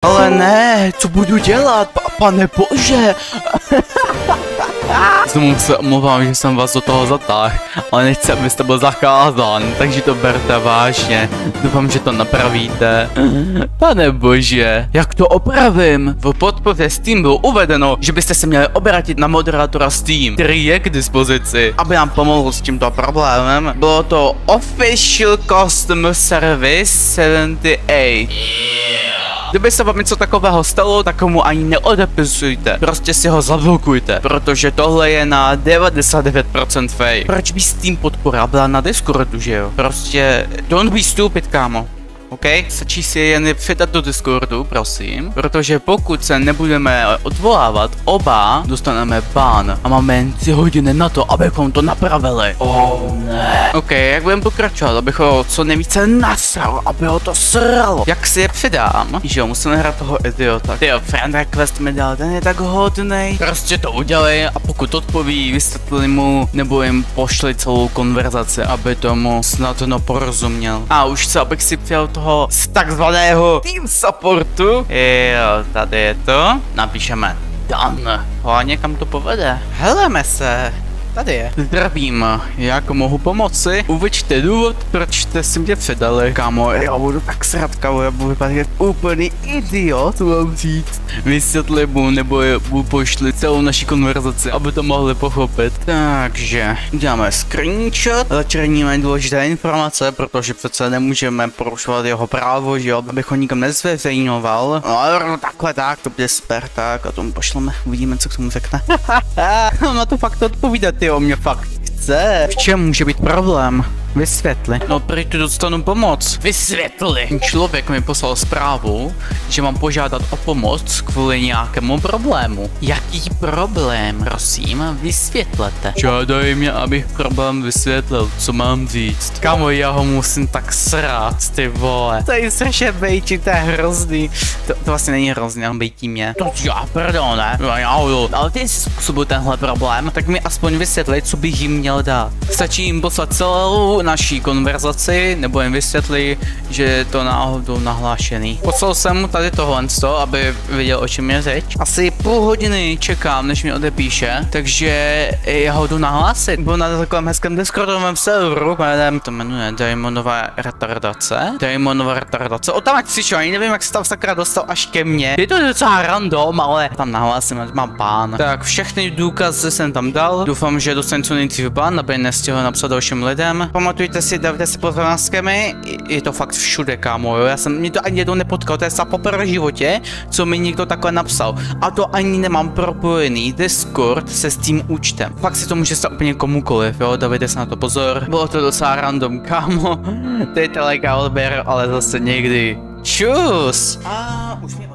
Ale ne, co budu dělat, pane bože. Znovu se omlouvám, že jsem vás do toho zatáhl, ale nechci, abyste byl zakázán, takže to berte vážně. Doufám, že to napravíte. Pane bože, jak to opravím? V podpoře Steam bylo uvedeno, že byste se měli obrátit na moderátora Steam, který je k dispozici, aby nám pomohl s tímto problémem. Bylo to Official Customer Service 78. Kdyby se vám něco takového stalo, tak mu ani neodepisujte. Prostě si ho zablokujte, protože tohle je na 99% fake. Proč by Steam podpora byla na Discordu, že jo? Prostě don't be stupid, kámo. OK? Stačí si jen přidat do Discordu, prosím, protože pokud se nebudeme odvolávat, oba dostaneme ban a máme jen 3 hodiny na to, abychom to napravili. Ne. OK, jak budeme pokračovat, abych ho co nejvíce nasral, aby ho to sralo. Jak si je přidám? Že jo, musíme hrát toho idiota. Tyjo, friend request mi dal, ten je tak hodnej. Prostě to udělej a pokud odpoví, vysvětli mu, nebo jim pošli celou konverzaci, aby tomu snadno porozuměl. A už se, abych si přijal toho z takzvaného team supportu. Jo, tady je to. Napíšeme done. A někam to povede. Heleme se. Tady je. Zdravím, jak mohu pomoci? Uveďte důvod, proč jste si mě předali. Kámo, já budu tak srad, kámo, já budu vypadat jak úplný idiot, mám říct. Vysvětli mu, nebo mu pošli celou naši konverzaci, aby to mohli pochopit. Takže, děláme screenshot, začerníme důležité informace, protože přece nemůžeme porušovat jeho právo, že jo, abych ho nikam nezveřejňoval. No, takhle tak, to bude super, tak a tomu pošleme, uvidíme, co k tomu řekne. Na to fakt odpovídat. Tyjo, mě fakt chce. V čem může být problém? Vysvětli. No, prý tu dostanu pomoc. Vysvětli. Člověk mi poslal zprávu, že mám požádat o pomoc kvůli nějakému problému. Jaký problém, prosím, vysvětlete. Žádaj mě, abych problém vysvětlil, co mám říct. Kamo, já ho musím tak srát, ty vole. To je strašně bejčí, to je hrozný. To vlastně není hrozný, ale bejtí mě. To já, pardon, ne? Ale ty jsi způsobil tenhle problém, tak mi aspoň vysvětli, co bych jim měl dát. Stačí jim poslat celou naší konverzaci, nebo jim vysvětli, že je to náhodou nahlášený. Poslal jsem mu tady tohle, aby viděl, o čem je řeč. Asi půl hodiny čekám, než mi odepíše, takže já ho jdu nahlásit. Byl na takovém hezkém Discordovém serveru, jménem to jmenuje Daemonova retardace. Daemonova retardace. O tam ať přišel, ani nevím, jak se tam sakra dostal až ke mně. Je to docela random, ale tam nahlásím, ať mám bán. Tak všechny důkazy jsem tam dal. Doufám, že dostanu co nejdřív bán, aby nestihl napsat dalším lidem. Pamatujte si, dávte si pozor na skemy, je to fakt všude, kámo, jo. Mě to ani jednou nepotkal, to je za poprvé v životě, co mi někdo takhle napsal. A to ani nemám propojený Discord se s tím účtem. Fakt si to může stát úplně komukoliv, jo, dávejte si na to pozor. Bylo to docela random, kámo. To je Telegram odběr, ale zase někdy. Čus! A už mě